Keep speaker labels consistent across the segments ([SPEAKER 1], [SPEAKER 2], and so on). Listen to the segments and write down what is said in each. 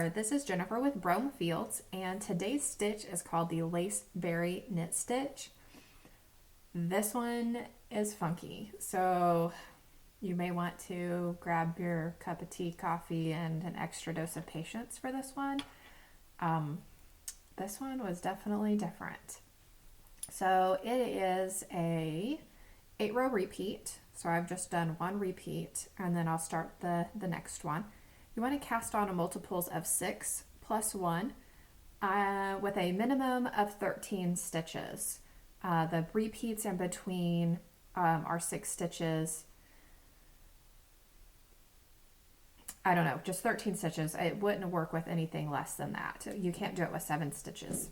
[SPEAKER 1] This is Jennifer with Brome Fields, and today's stitch is called the Laceberry Knit Stitch. This one is funky, so you may want to grab your cup of tea, coffee, and an extra dose of patience for this one. This one was definitely different. So it is a 8-row repeat. So I've just done one repeat, and then I'll start the next one. You want to cast on a multiples of 6 plus 1 with a minimum of 13 stitches. The repeats in between are 6 stitches. I don't know, just 13 stitches. It wouldn't work with anything less than that. You can't do it with 7 stitches.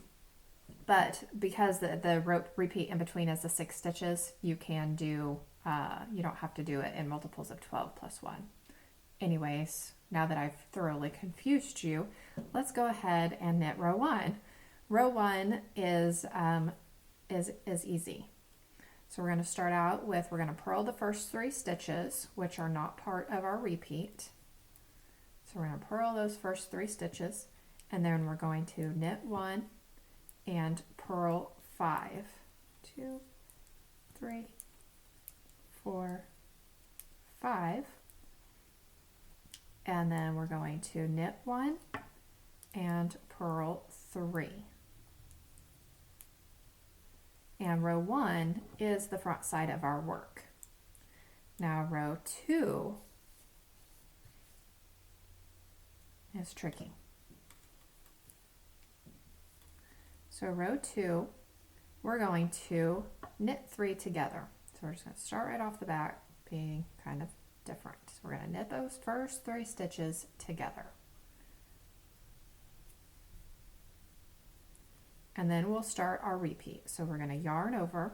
[SPEAKER 1] But because the rope repeat in between is the 6 stitches, you can do, you don't have to do it in multiples of 12 plus 1. Anyways, now that I've thoroughly confused you, let's go ahead and knit row 1. Row 1 is easy. So we're going to start out with, we're going to purl the first 3 stitches, which are not part of our repeat. So we're going to purl those first 3 stitches, and then we're going to knit 1 and purl 5. 2, 3, 4, 5. And then we're going to knit 1 and purl 3. And row 1 is the front side of our work. Now row 2 is tricky. So row 2, we're going to knit 3 together. So we're just going to start right off the bat being kind of different. So we're going to knit those first 3 stitches together. And then we'll start our repeat. So we're going to yarn over,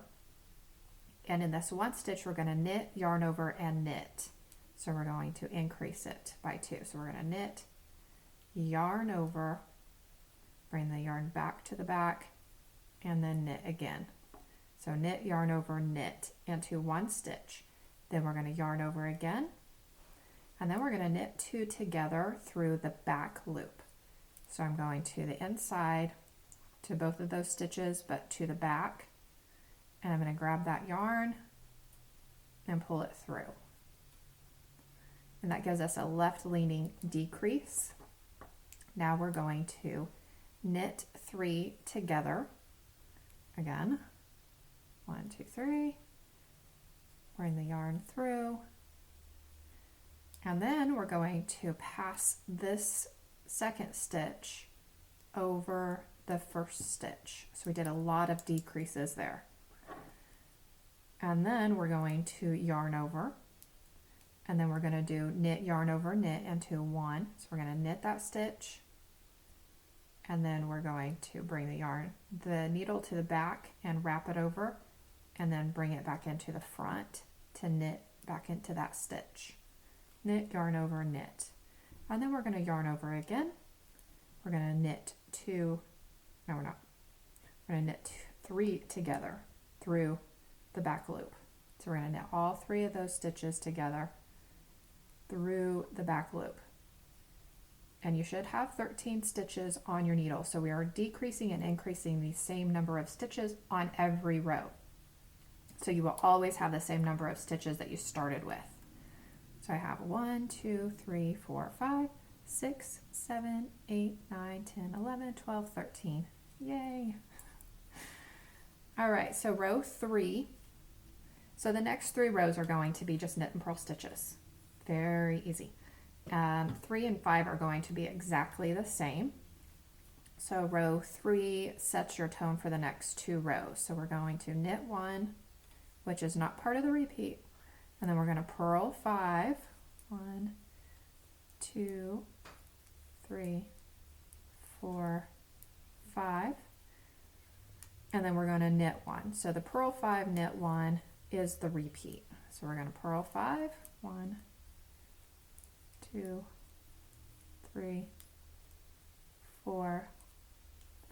[SPEAKER 1] and in this one stitch we're going to knit, yarn over, and knit. So we're going to increase it by 2. So we're going to knit, yarn over, bring the yarn back to the back, and then knit again. So knit, yarn over, knit into 1 stitch. Then we're going to yarn over again, and then we're going to knit 2 together through the back loop. So I'm going to the inside to both of those stitches, but to the back, and I'm going to grab that yarn and pull it through. And that gives us a left leaning decrease. Now we're going to knit 3 together again. 1, 2, 3. Bring the yarn through, and then we're going to pass this second stitch over the first stitch. So we did a lot of decreases there. And then we're going to yarn over, and then we're going to do knit, yarn over, knit into 1. So we're going to knit that stitch, and then we're going to bring the needle to the back and wrap it over, and then bring it back into the front to knit back into that stitch. Knit, yarn over, knit. And then we're going to yarn over again. We're going to knit 2, no we're not. We're going to knit 3 together through the back loop. So we're going to knit all 3 of those stitches together through the back loop. And you should have 13 stitches on your needle. So we are decreasing and increasing the same number of stitches on every row. So you will always have the same number of stitches that you started with. So I have 1, 2, 3, 4, 5, 6, 7, 8, 9, 10, 11, 12, 13. Yay! All right, so row 3. So the next 3 rows are going to be just knit and purl stitches. Very easy. 3 and 5 are going to be exactly the same. So row 3 sets your tone for the next 2 rows. So we're going to knit 1, which is not part of the repeat, and then we're going to purl 5. 1, 2, 3, 4, 5, and then we're going to knit 1. So the purl 5, knit 1 is the repeat. So we're going to purl 5. 1, 2, 3, 4,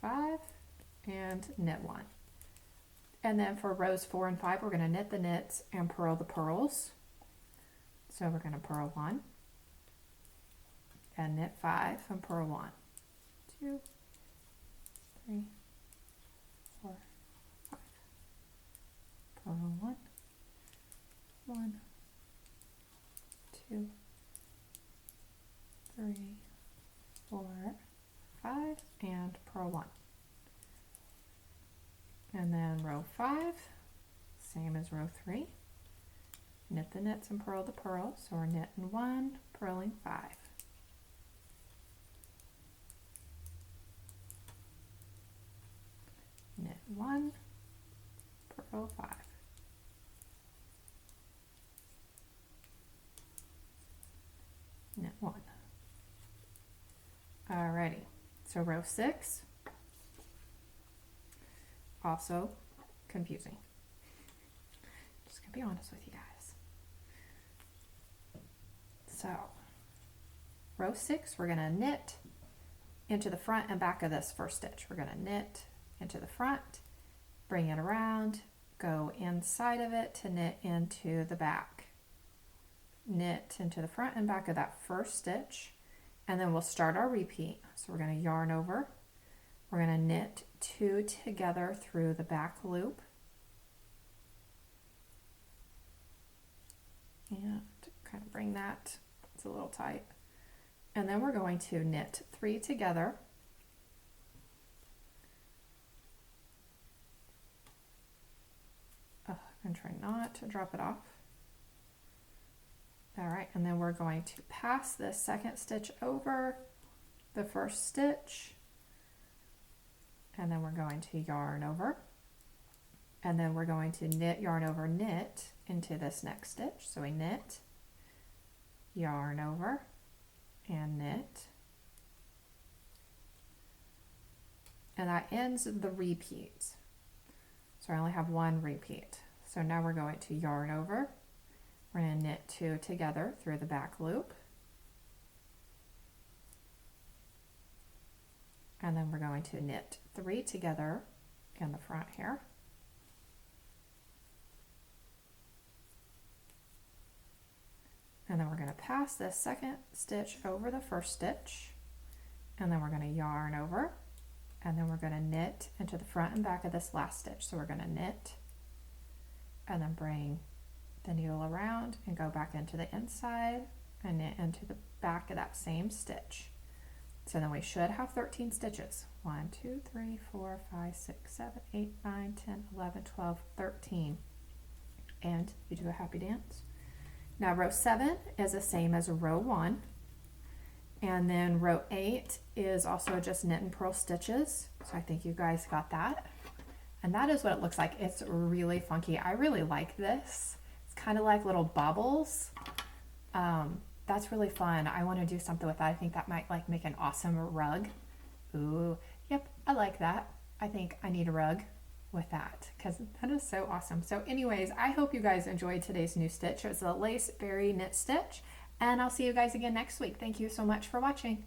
[SPEAKER 1] 5, and knit 1. And then for rows 4 and 5, we're going to knit the knits and purl the purls. So we're going to purl 1 and knit 5 and purl 1, 2, 3, 4, 5, purl 1, 1, 2, 3, 4, 5, and purl 1. And then row 5, same as row 3, knit the knits and purl the purl, so we're knitting 1, purling 5. Knit 1, purl 5. Knit 1. Alrighty, so row 6, also confusing. Just gonna be honest with you guys. So, row 6, we're gonna knit into the front and back of this first stitch. We're gonna knit into the front, bring it around, go inside of it to knit into the back. Knit into the front and back of that first stitch, and then we'll start our repeat. So we're going to yarn over, we're going to knit 2 together through the back loop, and kind of bring that, it's a little tight, and then we're going to knit 3 together, and try not to drop it off. All right, and then we're going to pass this second stitch over the first stitch, and then we're going to yarn over, and then we're going to knit, yarn over, knit into this next stitch. So we knit, yarn over, and knit, and that ends the repeat. So I only have 1 repeat. So now we're going to yarn over, we're going to knit 2 together through the back loop, and then we're going to knit 3 together in the front here, and then we're going to pass this second stitch over the first stitch, and then we're going to yarn over, and then we're going to knit into the front and back of this last stitch. So we're going to knit and then bring the needle around and go back into the inside and knit into the back of that same stitch. So then we should have 13 stitches. 1, 2, 3, 4, 5, 6, 7, 8, 9, 10, 11, 12, 13. And you do a happy dance. Now row 7 is the same as row 1. And then row 8 is also just knit and purl stitches. So I think you guys got that. And that is what it looks like. It's really funky. I really like this. Kind of like little bubbles. That's really fun. I want to do something with that. I think that might like make an awesome rug. Ooh, yep, I like that. I think I need a rug with that because that is so awesome. So anyways, I hope you guys enjoyed today's new stitch. It's a lace berry knit stitch, and I'll see you guys again next week. Thank you so much for watching.